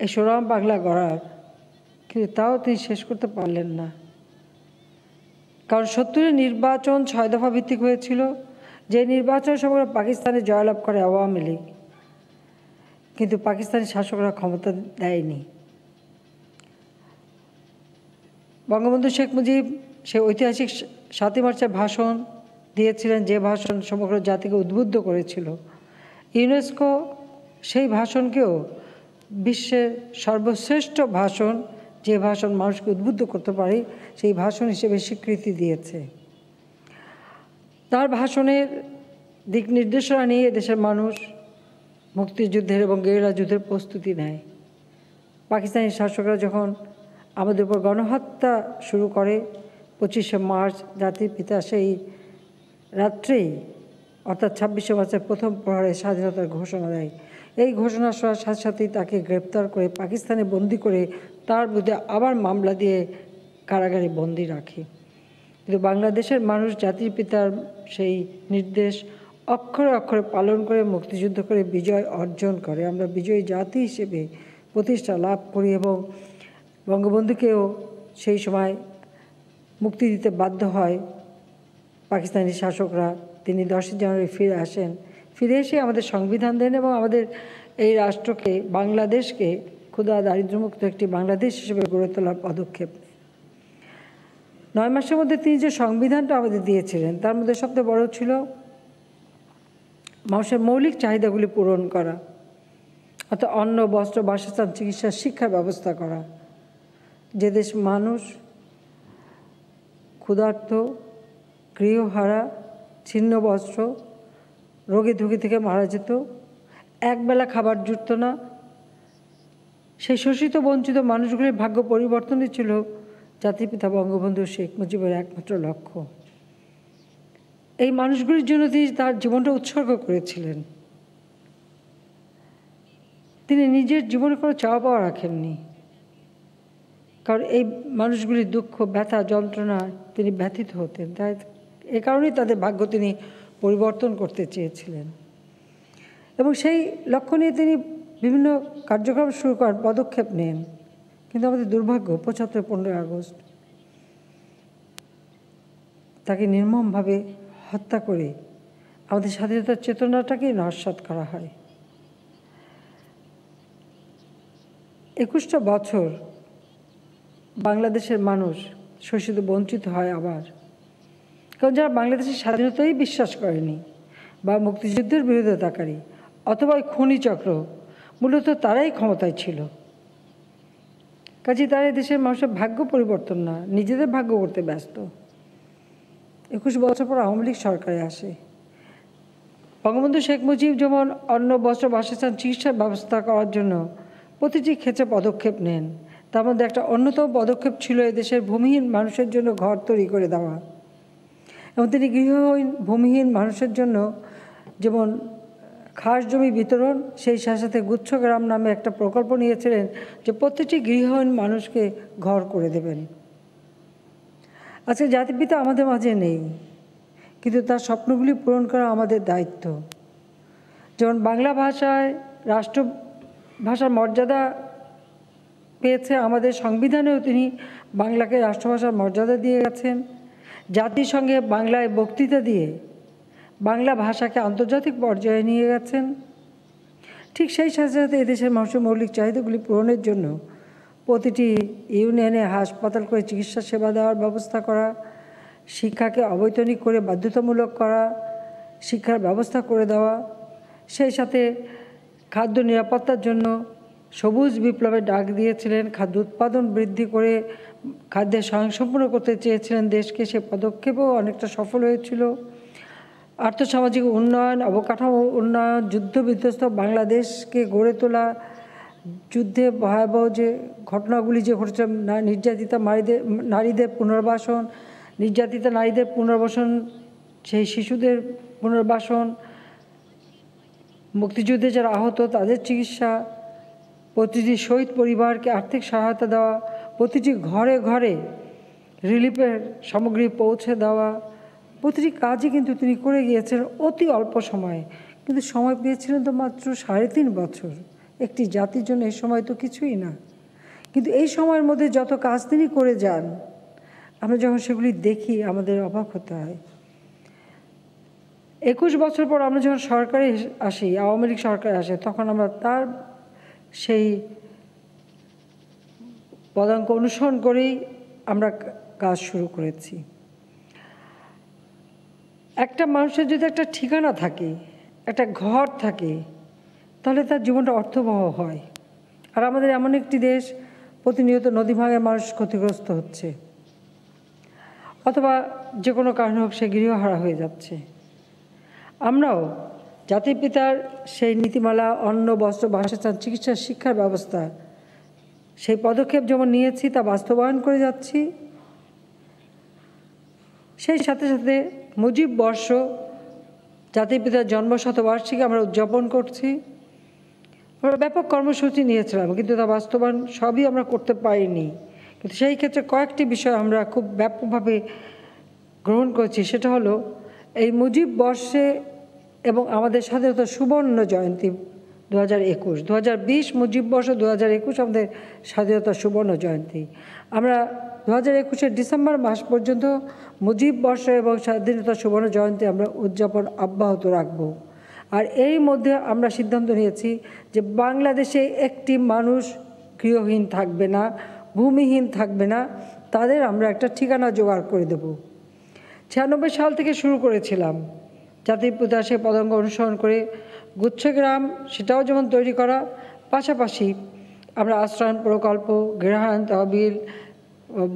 এই সোনার বাংলা গড়ার, কিন্তু তাও তিনি শেষ করতে পারলেন না। কারণ 70-এর নির্বাচন 6 দফা ভিত্তিক হয়েছিল, যে নির্বাচন সমগ্র পাকিস্তানে জয়লাভ করে আওয়ামী লীগ, কিন্তু পাকিস্তানি শাসকরা ক্ষমতা দেয়নি। বঙ্গবন্ধু শেখ মুজিব সে ঐতিহাসিক 7ই মার্চের ভাষণ দিয়েছিলেন, যে ভাষণ সমগ্র জাতিকে উদ্বুদ্ধ করেছিল। ইউনেস্কো সেই ভাষণকেও বিশ্বের সর্বশ্রেষ্ঠ ভাষণ, যে ভাষণ মানুষকে উদ্বুদ্ধ করতে পারে, সেই ভাষণ হিসেবে স্বীকৃতি দিয়েছে। তার ভাষণের দিক নির্দেশনা নিয়ে দেশের মানুষ মুক্তিযুদ্ধের এবং গেরিলা যুদ্ধের প্রস্তুতি নেয়। পাকিস্তানি শাসকরা যখন আমাদের উপর গণহত্যা শুরু করে 25শে মার্চ, জাতির পিতা সেই রাত্রেই অর্থাৎ 26শে মার্চের প্রথম প্রহরে স্বাধীনতার ঘোষণা দেয়। এই ঘোষণা শোনার সাথে সাথেই তাকে গ্রেপ্তার করে পাকিস্তানে বন্দি করে তার বিরুদ্ধে আবার মামলা দিয়ে কারাগারে বন্দি রাখে। কিন্তু বাংলাদেশের মানুষ জাতির পিতার সেই নির্দেশ অক্ষরে অক্ষরে পালন করে মুক্তিযুদ্ধ করে বিজয় অর্জন করে। আমরা বিজয়ী জাতি হিসেবে প্রতিষ্ঠা লাভ করি, এবং বঙ্গবন্ধুকেও সেই সময় মুক্তি দিতে বাধ্য হয় পাকিস্তানি শাসকরা। তিনি 10 জানুয়ারি ফিরে আসেন। ফিরে এসে আমাদের সংবিধান দেন এবং আমাদের এই রাষ্ট্রকে, বাংলাদেশকে ক্ষুধা দারিদ্র্যমুক্ত একটি বাংলাদেশ হিসেবে গড়ে তোলার পদক্ষেপ নেন। 9 মাসের মধ্যে তিনি যে সংবিধানটা আমাদের দিয়েছিলেন, তার মধ্যে সবচেয়ে বড় ছিল মানুষের মৌলিক চাহিদাগুলি পূরণ করা, অর্থাৎ অন্ন, বস্ত্র, বাসস্থান, চিকিৎসা, শিক্ষার ব্যবস্থা করা। যে দেশ মানুষ ক্ষুধার্ত, গৃহহারা, ছিন্ন বস্ত্র, রোগে ধুগে থেকে মারা যেত, একবেলা খাবার জুটত না, সেই শোষিত বঞ্চিত মানুষগুলির ভাগ্য পরিবর্তনই ছিল জাতির পিতা বঙ্গবন্ধু শেখ মুজিবের একমাত্র লক্ষ্য। এই মানুষগুলির জন্য তিনি তার জীবনটা উৎসর্গ করেছিলেন। তিনি নিজের জীবনে কোনো চাওয়া পাওয়া রাখেননি, কারণ এই মানুষগুলির দুঃখ, ব্যথা, যন্ত্রণা তিনি ব্যথিত হতেন। তাই এ কারণেই তাদের ভাগ্য তিনি পরিবর্তন করতে চেয়েছিলেন, এবং সেই লক্ষ্য নিয়ে তিনি বিভিন্ন কার্যক্রম শুরু করার পদক্ষেপ নেন। কিন্তু আমাদের দুর্ভাগ্য 75 15 আগস্ট তাকে নির্মমভাবে হত্যা করে আমাদের স্বাধীনতার চেতনাটাকেই নস্যাৎ করা হয়। 21টা বছর বাংলাদেশের মানুষ শোষিত, বঞ্চিত হয় আবার, কারণ যারা বাংলাদেশের স্বাধীনতাই বিশ্বাস করেনি বা মুক্তিযুদ্ধের বিরোধিতাকারী অথবা খনি চক্র, মূলত তারাই ক্ষমতায় ছিল। কাজে তারা দেশের মানুষের ভাগ্য পরিবর্তন না, নিজেদের ভাগ্য করতে ব্যস্ত। 21 বছর পর আওয়ামী লীগ সরকারে আসে। বঙ্গবন্ধু শেখ মুজিব যেমন অন্ন, বস্ত্র, বাসস্থান, চিকিৎসার ব্যবস্থা করার জন্য প্রতিটি ক্ষেত্রে পদক্ষেপ নেন, তার মধ্যে একটা অন্যতম পদক্ষেপ ছিল এদেশের ভূমিহীন মানুষের জন্য ঘর তৈরি করে দেওয়া। এবং তিনি গৃহহীন, ভূমিহীন মানুষের জন্য যেমন খাস জমি বিতরণ, সেই সাথে গুচ্ছগ্রাম নামে একটা প্রকল্প নিয়েছিলেন যে প্রত্যেকটি গৃহহীন মানুষকে ঘর করে দেবেন। আজকে জাতির আমাদের মাঝে নেই, কিন্তু তার স্বপ্নগুলি পূরণ করা আমাদের দায়িত্ব। যেমন বাংলা ভাষায় রাষ্ট্রভাষার মর্যাদা পেয়েছে, আমাদের সংবিধানেও তিনি বাংলাকে রাষ্ট্রভাষার মর্যাদা দিয়ে গেছেন। জাতিসংঘে বাংলায় বক্তৃতা দিয়ে বাংলা ভাষাকে আন্তর্জাতিক পর্যায়ে নিয়ে গেছেন। ঠিক সেই সাথে এদেশের মানুষের মৌলিক চাহিদাগুলি পূরণের জন্য প্রতিটি ইউনিয়নে হাসপাতাল করে চিকিৎসা সেবা দেওয়ার ব্যবস্থা করা, শিক্ষাকে অবৈতনিক করে বাধ্যতামূলক করা, শিক্ষার ব্যবস্থা করে দেওয়া, সেই সাথে খাদ্য নিরাপত্তার জন্য সবুজ বিপ্লবের ডাক দিয়েছিলেন, খাদ্য উৎপাদন বৃদ্ধি করে খাদ্যের স্বয়ংসম্পূর্ণ করতে চেয়েছিলেন দেশকে, সে পদক্ষেপও অনেকটা সফল হয়েছিল। আর্থসামাজিক উন্নয়ন, অবকাঠামো উন্নয়ন, যুদ্ধবিধ্বস্ত বাংলাদেশকে গড়ে তোলা, যুদ্ধে ভয়াবহ যে ঘটনাগুলি যে ঘটেছে, নির্যাতিতা নারীদের পুনর্বাসন, নির্যাতিতা নারীদের পুনর্বাসন, সেই শিশুদের পুনর্বাসন, মুক্তিযুদ্ধে যারা আহত তাদের চিকিৎসা, প্রতিটি শহীদ পরিবারকে আর্থিক সহায়তা দেওয়া, প্রতিটি ঘরে ঘরে রিলিফের সামগ্রী পৌঁছে দেওয়া, প্রতিটি কাজই কিন্তু তিনি করে গিয়েছেন অতি অল্প সময়ে। কিন্তু সময় পেয়েছিলেন তো মাত্র 3.5 বছর। একটি জাতির জন্য এই সময় তো কিছুই না, কিন্তু এই সময়ের মধ্যে যত কাজ তিনি করে যান, আমরা যখন সেগুলি দেখি আমাদের অবাক হতে হয়। 21 বছর পর আমরা যখন সরকারে আসি, আওয়ামী লীগ সরকারে আসে, তখন আমরা তার সেই পদাঙ্ক অনুসরণ করেই আমরা কাজ শুরু করেছি। একটা মানুষের যদি একটা ঠিকানা থাকে, একটা ঘর থাকে, তাহলে তার জীবনটা অর্থবহ হয়। আর আমাদের এমন একটি দেশ, প্রতিনিয়ত নদী ভাঙে মানুষ ক্ষতিগ্রস্ত হচ্ছে, অথবা যে কোনো কারণে হোক সে গৃহহারা হয়ে যাচ্ছে। আমরাও জাতির পিতার সেই নীতিমালা, অন্ন, বস্ত্র, বাসস্থান, চিকিৎসা, শিক্ষার ব্যবস্থা, সেই পদক্ষেপ যেমন নিয়েছি তা বাস্তবায়ন করে যাচ্ছি। সেই সাথে সাথে মুজিব বর্ষ, জাতির পিতার জন্মশতবার্ষিকী আমরা উদযাপন করছি। আমরা ব্যাপক কর্মসূচি নিয়েছিলাম, কিন্তু তা বাস্তবায়ন সবই আমরা করতে পারিনি। কিন্তু সেই ক্ষেত্রে কয়েকটি বিষয় আমরা খুব ব্যাপকভাবে গ্রহণ করেছি। সেটা হলো এই মুজিব বর্ষে এবং আমাদের স্বাধীনতা সুবর্ণ জয়ন্তী 2021, 2020 মুজিব বর্ষ, 2021 আমাদের স্বাধীনতা সুবর্ণ জয়ন্তী। আমরা 2021 ডিসেম্বর মাস পর্যন্ত মুজিব বর্ষ এবং স্বাধীনতা সুবর্ণ জয়ন্তী আমরা উদযাপন অব্যাহত রাখব। আর এর মধ্যে আমরা সিদ্ধান্ত নিয়েছি যে বাংলাদেশে একটি মানুষ গৃহহীন থাকবে না, ভূমিহীন থাকবে না, তাদের আমরা একটা ঠিকানা জোগাড় করে দেব। 96 সাল থেকে শুরু করেছিলাম জাতির পিতা সে পদাঙ্ক অনুসরণ করে গুচ্ছগ্রাম, সেটাও যেমন তৈরি করা, পাশাপাশি আমরা আশ্রয়ণ প্রকল্প, গৃহায়ন তহবিল,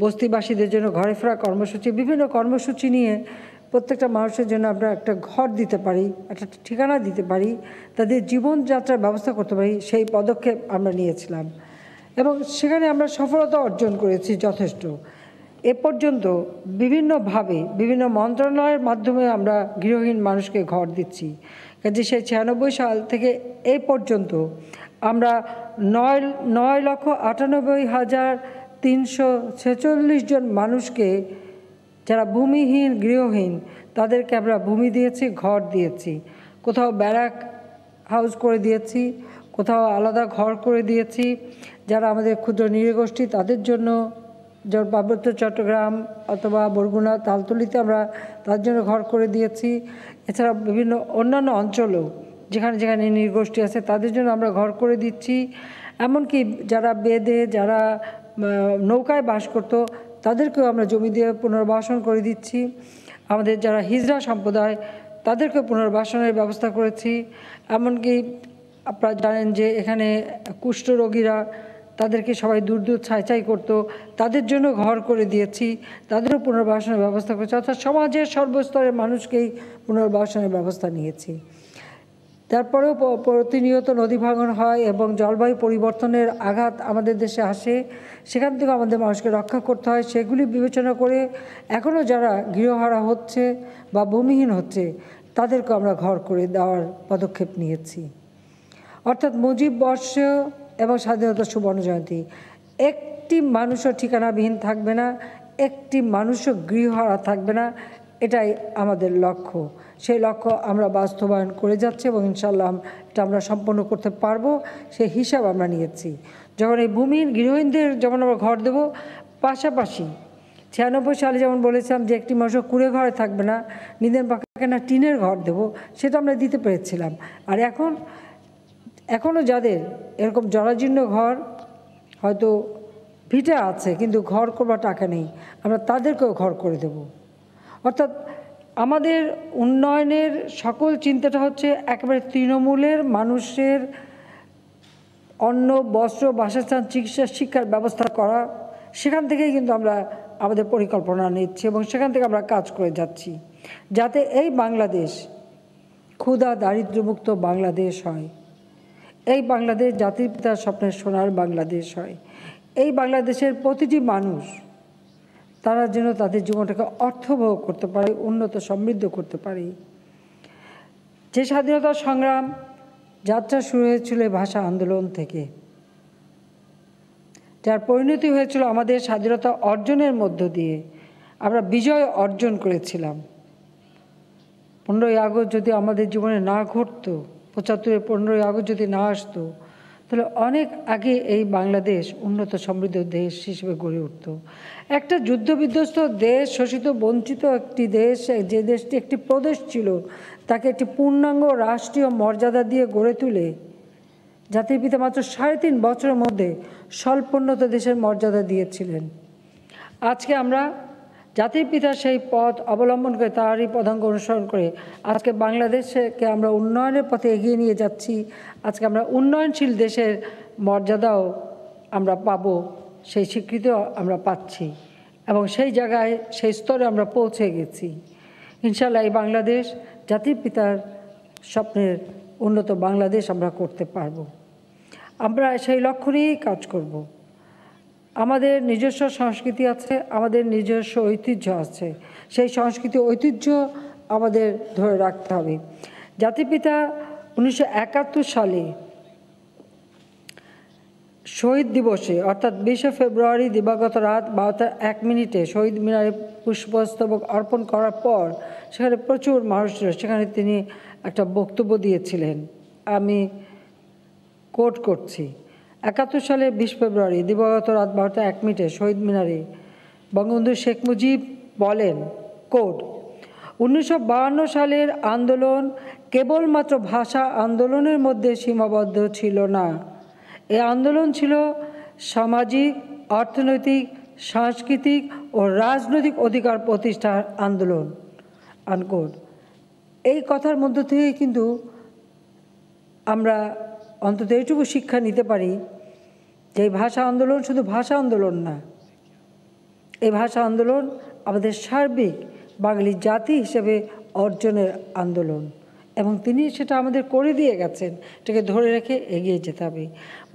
বস্তিবাসীদের জন্য ঘরে ফেরা কর্মসূচি, বিভিন্ন কর্মসূচি নিয়ে প্রত্যেকটা মানুষের জন্য আমরা একটা ঘর দিতে পারি, একটা ঠিকানা দিতে পারি, তাদের জীবনযাত্রার ব্যবস্থা করতে পারি, সেই পদক্ষেপ আমরা নিয়েছিলাম এবং সেখানে আমরা সফলতা অর্জন করেছি যথেষ্ট। এ পর্যন্ত বিভিন্নভাবে বিভিন্ন মন্ত্রণালয়ের মাধ্যমে আমরা গৃহহীন মানুষকে ঘর দিচ্ছি। কাজে সেই 96 সাল থেকে এই পর্যন্ত আমরা 9,98,346 জন মানুষকে, যারা ভূমিহীন, গৃহহীন, তাদেরকে আমরা ভূমি দিয়েছি, ঘর দিয়েছি। কোথাও ব্যারাক হাউস করে দিয়েছি, কোথাও আলাদা ঘর করে দিয়েছি। যারা আমাদের ক্ষুদ্র নৃগোষ্ঠী তাদের জন্য, যেমন পার্বত্য চট্টগ্রাম অথবা বরগুনা, তালতলিতে আমরা তার জন্য ঘর করে দিয়েছি। এছাড়া বিভিন্ন অন্যান্য অঞ্চলেও যেখানে যেখানে নৃগোষ্ঠী আছে তাদের জন্য আমরা ঘর করে দিচ্ছি। এমনকি যারা বেদে, যারা নৌকায় বাস করতো, তাদেরকেও আমরা জমি দিয়ে পুনর্বাসন করে দিচ্ছি। আমাদের যারা হিজড়া সম্প্রদায়, তাদেরকে পুনর্বাসনের ব্যবস্থা করেছি। এমনকি আপনারা জানেন যে এখানে কুষ্ঠরোগীরা, তাদেরকে সবাই দূর দূর ছাই করতো, তাদের জন্য ঘর করে দিয়েছি, তাদেরও পুনর্বাসনের ব্যবস্থা করেছি। অর্থাৎ সমাজের সর্বস্তরের মানুষকেই পুনর্বাসনের ব্যবস্থা নিয়েছি। তারপরেও প্রতিনিয়ত নদী ভাঙন হয় এবং জলবায়ু পরিবর্তনের আঘাত আমাদের দেশে আসে, সেখান থেকে আমাদের মানুষকে রক্ষা করতে হয়। সেগুলি বিবেচনা করে এখনও যারা গৃহহারা হচ্ছে বা ভূমিহীন হচ্ছে, তাদেরকে আমরা ঘর করে দেওয়ার পদক্ষেপ নিয়েছি। অর্থাৎ মুজিব বর্ষ এবং স্বাধীনতা সুবর্ণ জয়ন্তী একটি মানুষও ঠিকানাবিহীন থাকবে না, একটি মানুষও গৃহহারা থাকবে না, এটাই আমাদের লক্ষ্য। সেই লক্ষ্য আমরা বাস্তবায়ন করে যাচ্ছি এবং ইনশাআল্লাহ এটা আমরা সম্পন্ন করতে পারবো, সেই হিসাব আমরা নিয়েছি। যখন এই ভূমিহীন গৃহহীনদের যেমন আমরা ঘর দেব, পাশাপাশি 96 সালে যেমন বলেছিলাম যে একটি মানুষও কুড়ে ঘরে থাকবে না, নিদেন পাকা না টিনের ঘর দেব, সেটা আমরা দিতে পেরেছিলাম। আর এখনও যাদের এরকম জরাজীর্ণ ঘর, হয়তো ভিটা আছে কিন্তু ঘর করবার টাকা নেই, আমরা তাদেরকেও ঘর করে দেব। অর্থাৎ আমাদের উন্নয়নের সকল চিন্তাটা হচ্ছে একেবারে তৃণমূলের মানুষের অন্ন, বস্ত্র, বাসস্থান, চিকিৎসা, শিক্ষার ব্যবস্থা করা। সেখান থেকেই কিন্তু আমরা আমাদের পরিকল্পনা নিচ্ছি এবং সেখান থেকে আমরা কাজ করে যাচ্ছি, যাতে এই বাংলাদেশ ক্ষুধা দারিদ্র্যমুক্ত বাংলাদেশ হয়, এই বাংলাদেশ জাতির পিতার স্বপ্নের সোনার বাংলাদেশ হয়, এই বাংলাদেশের প্রতিটি মানুষ তারা যেন তাদের জীবনটাকে অর্থবহ করতে পারে, উন্নত সমৃদ্ধ করতে পারে। যে স্বাধীনতা সংগ্রাম যাত্রা শুরু হয়েছিল ভাষা আন্দোলন থেকে, যার পরিণতি হয়েছিল আমাদের স্বাধীনতা অর্জনের মধ্য দিয়ে আমরা বিজয় অর্জন করেছিলাম। 15ই আগস্ট যদি আমাদের জীবনে না ঘটতো, 75-এর 15ই আগস্ট যদি না আসতো, তাহলে অনেক আগে এই বাংলাদেশ উন্নত সমৃদ্ধ দেশ হিসেবে গড়ে উঠত। একটা যুদ্ধবিধ্বস্ত দেশ, শোষিত বঞ্চিত একটি দেশ, যে দেশটি একটি প্রদেশ ছিল, তাকে একটি পূর্ণাঙ্গ রাষ্ট্রীয় মর্যাদা দিয়ে গড়ে তুলে জাতির পিতা মাত্র 3.5 বছরের মধ্যে স্বল্পোন্নত দেশের মর্যাদা দিয়েছিলেন। আজকে আমরা জাতির পিতার সেই পথ অবলম্বন করে, তারই পদাঙ্ক অনুসরণ করে আজকে বাংলাদেশকে আমরা উন্নয়নের পথে এগিয়ে নিয়ে যাচ্ছি। আজকে আমরা উন্নয়নশীল দেশের মর্যাদাও আমরা পাব, সেই স্বীকৃতিও আমরা পাচ্ছি এবং সেই জায়গায়, সেই স্তরে আমরা পৌঁছে গেছি। ইনশাআল্লাহ এই বাংলাদেশ জাতির পিতার স্বপ্নের উন্নত বাংলাদেশ আমরা করতে পারব। আমরা সেই লক্ষ্য নিয়েই কাজ করব। আমাদের নিজস্ব সংস্কৃতি আছে, আমাদের নিজস্ব ঐতিহ্য আছে, সেই সংস্কৃতি ঐতিহ্য আমাদের ধরে রাখতে হবে। জাতিপিতা 1971 সালে শহীদ দিবসে, অর্থাৎ 20 ফেব্রুয়ারি দিবাগত রাত 12:01 শহীদ মিনারে পুষ্পস্তবক অর্পণ করার পর সেখানে প্রচুর মানুষ ছিল। সেখানে তিনি একটা বক্তব্য দিয়েছিলেন, আমি কোট করছি। 71 সালে 20 ফেব্রুয়ারি দিবাগত রাত 12:01 শহীদ মিনারে বঙ্গবন্ধু শেখ মুজিব বলেন, কোট, 1952 সালের আন্দোলন কেবলমাত্র ভাষা আন্দোলনের মধ্যে সীমাবদ্ধ ছিল না। এই আন্দোলন ছিল সামাজিক, অর্থনৈতিক, সাংস্কৃতিক ও রাজনৈতিক অধিকার প্রতিষ্ঠার আন্দোলন, আনকোট। এই কথার মধ্য থেকে কিন্তু আমরা অন্তত এইটুকু শিক্ষা নিতে পারি যে এই ভাষা আন্দোলন শুধু ভাষা আন্দোলন না, এই ভাষা আন্দোলন আমাদের সার্বিক বাঙালি জাতি হিসেবে অর্জনের আন্দোলন এবং তিনি সেটা আমাদের করে দিয়ে গেছেন। এটাকে ধরে রেখে এগিয়ে যেতে হবে।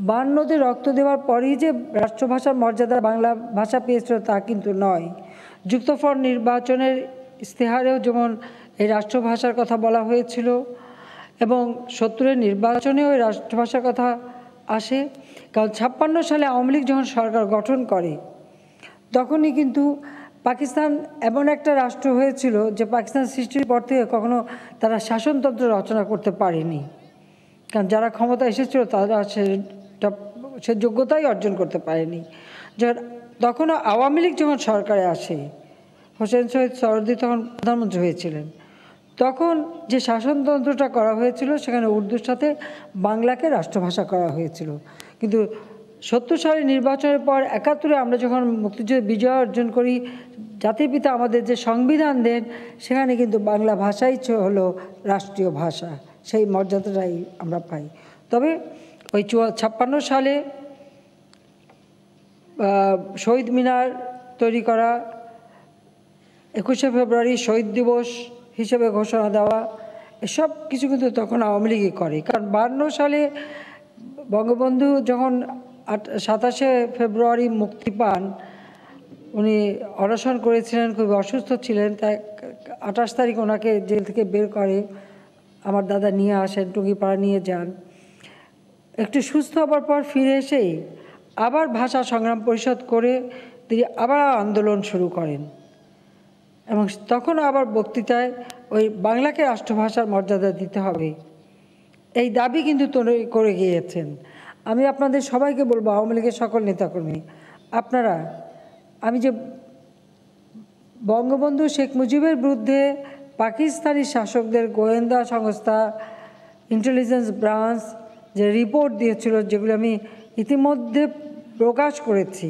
52তে রক্ত দেওয়ার পরই যে রাষ্ট্রভাষার মর্যাদা বাংলা ভাষা পেয়েছিল তা কিন্তু নয়। যুক্তফ্রন্ট নির্বাচনের ইস্তেহারেও যেমন এই রাষ্ট্রভাষার কথা বলা হয়েছিল এবং 70-এর নির্বাচনেও এই রাষ্ট্রভাষার কথা আসে। কারণ 56 সালে আওয়ামী লীগ যখন সরকার গঠন করে তখনই কিন্তু পাকিস্তান এমন একটা রাষ্ট্র হয়েছিল যে পাকিস্তান সৃষ্টির পর থেকে কখনো তারা শাসনতন্ত্র রচনা করতে পারেনি, কারণ যারা ক্ষমতা এসেছিল তারা সে যোগ্যতাই অর্জন করতে পারেনি। তখনও আওয়ামী লীগ যখন সরকারে আসে, হোসেন শহীদ সোহরাওয়ার্দী তখন প্রধানমন্ত্রী হয়েছিলেন, তখন যে শাসনতন্ত্রটা করা হয়েছিল সেখানে উর্দুর সাথে বাংলাকে রাষ্ট্রভাষা করা হয়েছিল। কিন্তু 70 সালে নির্বাচনের পর 71-এ আমরা যখন মুক্তিযুদ্ধে বিজয় অর্জন করি, জাতির পিতা আমাদের যে সংবিধান দেন সেখানে কিন্তু বাংলা ভাষাই হলো রাষ্ট্রীয় ভাষা, সেই মর্যাদাটাই আমরা পাই। তবে ওই 56 সালে শহীদ মিনার তৈরি করা, 21শে ফেব্রুয়ারি শহীদ দিবস হিসেবে ঘোষণা দেওয়া, এসব কিছু কিন্তু তখন আওয়ামী লীগই করে। কারণ 52 সালে বঙ্গবন্ধু যখন 27শে ফেব্রুয়ারি মুক্তি পান, উনি অনশন করেছিলেন, খুব অসুস্থ ছিলেন, তাই 28 তারিখ ওনাকে জেল থেকে বের করে আমার দাদা নিয়ে আসেন, টুঙ্গিপাড়া নিয়ে যান। একটু সুস্থ হবার পর ফিরে এসেই আবার ভাষা সংগ্রাম পরিষদ করে তিনি আবার আন্দোলন শুরু করেন এবং তখন আবার বক্তৃতায় ওই বাংলাকে রাষ্ট্রভাষার মর্যাদা দিতে হবে এই দাবি কিন্তু করে গিয়েছেন। আমি আপনাদের সবাইকে বলবো, আওয়ামী লীগের সকল নেতাকর্মী, আপনারা, আমি যে বঙ্গবন্ধু শেখ মুজিবের বিরুদ্ধে পাকিস্তানি শাসকদের গোয়েন্দা সংস্থা ইন্টেলিজেন্স ব্রাঞ্চ যে রিপোর্ট দিয়েছিল, যেগুলো আমি ইতিমধ্যে প্রকাশ করেছি,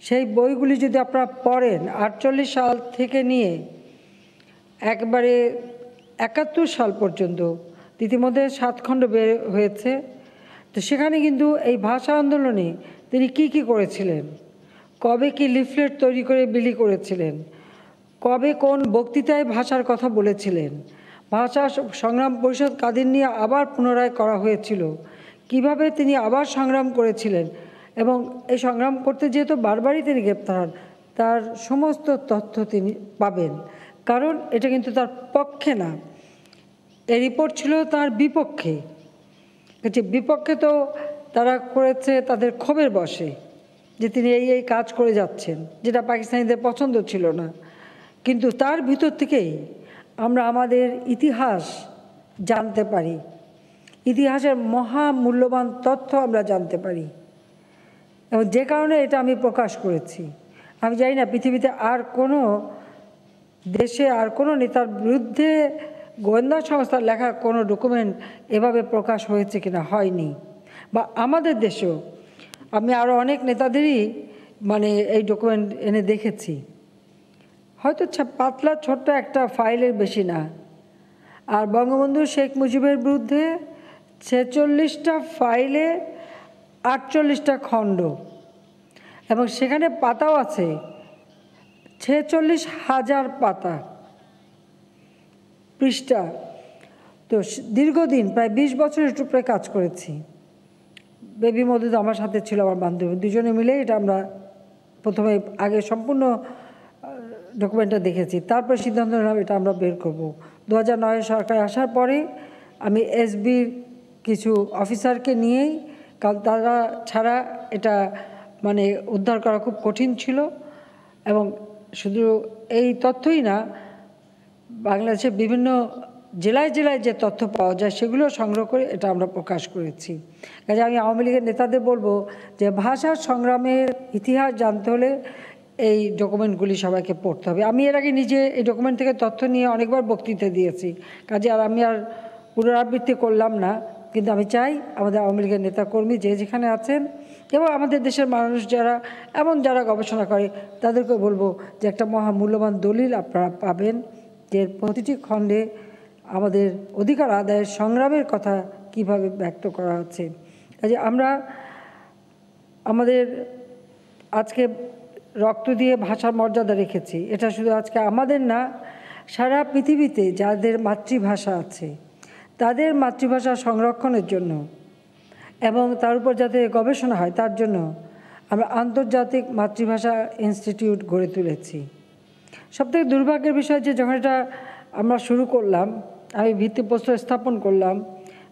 সেই বইগুলি যদি আপনারা পড়েন 48 সাল থেকে নিয়ে একবারে 71 সাল পর্যন্ত ইতিমধ্যে 7 খণ্ড বের হয়েছে। তো সেখানে কিন্তু এই ভাষা আন্দোলনে তিনি কি করেছিলেন, কবে কি লিফলেট তৈরি করে বিলি করেছিলেন, কবে কোন বক্তৃতায় ভাষার কথা বলেছিলেন, ভাষা সংগ্রাম পরিষদ কাদের নিয়ে আবার পুনরায় করা হয়েছিল, কিভাবে তিনি আবার সংগ্রাম করেছিলেন এবং এই সংগ্রাম করতে যেহেতু বারবারই তিনি গ্রেপ্তার হন, তার সমস্ত তথ্য তিনি পাবেন। কারণ এটা কিন্তু তার পক্ষে না, এই রিপোর্ট ছিল তার বিপক্ষে। বিপক্ষে তো তারা করেছে তাদের ক্ষোভের বশে যে তিনি এই কাজ করে যাচ্ছেন, যেটা পাকিস্তানিদের পছন্দ ছিল না। কিন্তু তার ভিতর থেকেই আমরা আমাদের ইতিহাস জানতে পারি, ইতিহাসের মহা মূল্যবান তথ্য আমরা জানতে পারি এবং যে কারণে এটা আমি প্রকাশ করেছি। আমি জানি না পৃথিবীতে আর কোনো দেশে আর কোনো নেতার বিরুদ্ধে গোয়েন্দা সংস্থার লেখা কোনো ডকুমেন্ট এভাবে প্রকাশ হয়েছে কিনা, হয়নি। বা আমাদের দেশেও আমি আরও অনেক নেতাদেরই এই ডকুমেন্ট এনে দেখেছি, হয়তো পাতলা ছোট্ট একটা ফাইলের বেশি না। আর বঙ্গবন্ধু শেখ মুজিবের বিরুদ্ধে 46টা ফাইলে 48টা খণ্ড এবং সেখানে পাতাও আছে 46,000 পাতা, পৃষ্ঠা। তো দীর্ঘদিন প্রায় 20 বছরের উপরে কাজ করেছি। বেবি মধু আমার সাথে ছিল, আমার বান্ধবী, দুজনে মিলে এটা আমরা প্রথমে আগে সম্পূর্ণ ডকুমেন্টটা দেখেছি, তারপর সিদ্ধান্ত নিলাম এটা আমরা বের করব। 2009 সরকার আসার পরে আমি এসবির কিছু অফিসারকে নিয়েই, কারণ তারা ছাড়া এটা উদ্ধার করা খুব কঠিন ছিল এবং শুধু এই তথ্যই না, বাংলাদেশের বিভিন্ন জেলায় জেলায় যে তথ্য পাওয়া যায় সেগুলো সংগ্রহ করে এটা আমরা প্রকাশ করেছি। কাজে আমি আওয়ামী লীগের নেতাদের বলবো যে ভাষা সংগ্রামের ইতিহাস জানতে হলে এই ডকুমেন্টগুলি সবাইকে পড়তে হবে। আমি এর আগে নিজে এই ডকুমেন্ট থেকে তথ্য নিয়ে অনেকবার বক্তৃতা দিয়েছি, কাজে আমি আর পুনরাবৃত্তি করলাম না। কিন্তু আমি চাই আমাদের আওয়ামী লীগের নেতাকর্মী যে যেখানে আছেন এবং আমাদের দেশের মানুষ যারা গবেষণা করে তাদেরকে বলবো যে একটা মহামূল্যবান দলিল আপনারা পাবেন, যে প্রতিটি খণ্ডে আমাদের অধিকার আদায়ের সংগ্রামের কথা কিভাবে ব্যক্ত করা হচ্ছে। কাজে আমরা আমাদের আজকে রক্ত দিয়ে ভাষার মর্যাদা রেখেছি, এটা শুধু আজকে আমাদের না, সারা পৃথিবীতে যাদের মাতৃভাষা আছে তাদের মাতৃভাষা সংরক্ষণের জন্য এবং তার উপর যাতে গবেষণা হয় তার জন্য আমরা আন্তর্জাতিক মাতৃভাষা ইনস্টিটিউট গড়ে তুলেছি। সবথেকে দুর্ভাগ্যের বিষয় যে যখন এটা আমরা শুরু করলাম, আমি ভিত্তিপ্রস্তর স্থাপন করলাম,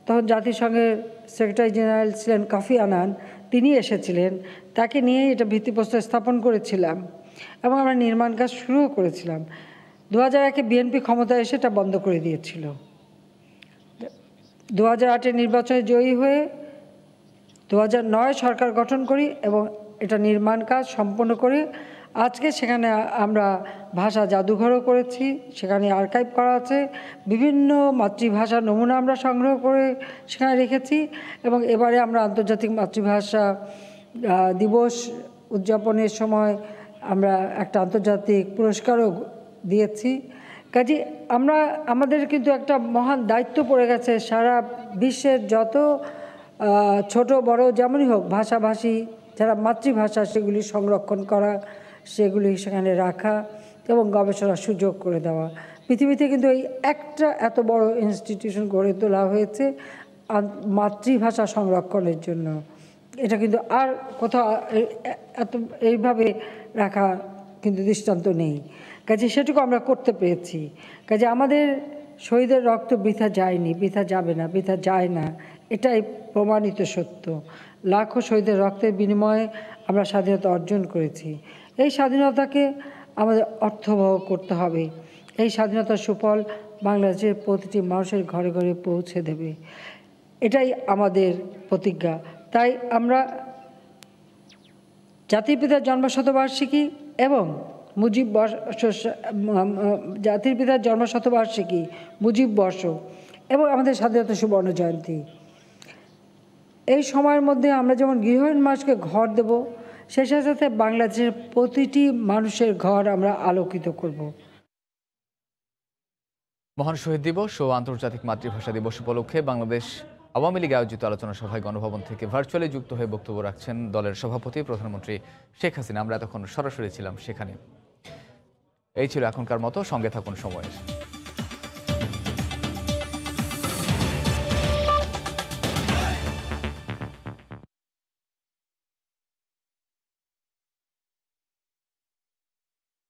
তখন জাতিসংঘের সেক্রেটারি জেনারেল ছিলেন কাফি আনান, তিনি এসেছিলেন, তাকে নিয়েই এটা ভিত্তিপ্রস্তর স্থাপন করেছিলাম এবং আমরা নির্মাণ কাজ শুরুও করেছিলাম। 2001-এ বিএনপি ক্ষমতায় এসে এটা বন্ধ করে দিয়েছিল। 2008-এর নির্বাচনে জয়ী হয়ে 2009 সরকার গঠন করি এবং এটা নির্মাণ কাজ সম্পন্ন করে আজকে সেখানে আমরা ভাষা জাদুঘরও করেছি, সেখানে আর্কাইভ করা আছে, বিভিন্ন মাতৃভাষার নমুনা আমরা সংগ্রহ করে সেখানে রেখেছি এবং এবারে আমরা আন্তর্জাতিক মাতৃভাষা দিবস উদযাপনের সময় আমরা একটা আন্তর্জাতিক পুরস্কারও দিয়েছি। কাজে আমাদের কিন্তু একটা মহান দায়িত্ব পড়ে গেছে, সারা বিশ্বের যত ছোট বড় যেমনই হোক ভাষাভাষী যারা মাতৃভাষা সেগুলি সংরক্ষণ করা, সেগুলি সেখানে রাখা এবং গবেষণার সুযোগ করে দেওয়া। পৃথিবীতে কিন্তু এই একটা এত বড় ইনস্টিটিউশন গড়ে তোলা হয়েছে মাতৃভাষা সংরক্ষণের জন্য। এটা কিন্তু আর কোথাও এত এইভাবে রাখা কিন্তু দৃষ্টান্ত নেই। কাজে সেটুকু আমরা করতে পেরেছি। কাজে আমাদের শহীদের রক্ত বৃথা যায়নি, বৃথা যাবে না, বৃথা যায় না, এটাই প্রমাণিত সত্য। লাখো শহীদের রক্তের বিনিময়ে আমরা স্বাধীনতা অর্জন করেছি। এই স্বাধীনতাকে আমাদের অর্থবহ করতে হবে। এই স্বাধীনতার সুফল বাংলাদেশের প্রতিটি মানুষের ঘরে ঘরে পৌঁছে দেবে, এটাই আমাদের প্রতিজ্ঞা। তাই আমরা জাতির পিতার জন্মশতবার্ষিকী এবং জাতির পিতার জন্মশতবার্ষিকী, মুজিব বর্ষ এবং আমাদের স্বাধীনতা সুবর্ণ জয়ন্তী, এই সময়ের মধ্যে আমরা যেমন গৃহহীন মানুষকে ঘর দেব, সেই সাথে সাথে বাংলাদেশের প্রতিটি মানুষের ঘর আমরা আলোকিত করব। মহান শহীদ দিবস ও আন্তর্জাতিক মাতৃভাষা দিবস উপলক্ষে বাংলাদেশ আওয়ামী লীগ আয়োজিত আলোচনা সভায় গণভবন থেকে ভার্চুয়ালি যুক্ত হয়ে বক্তব্য রাখছেন দলের সভাপতি প্রধানমন্ত্রী শেখ হাসিনা। আমরা এতক্ষণ সরাসরি ছিলাম সেখানে। এই ছিল এখনকার মতো, সঙ্গে থাকুন সময়ের।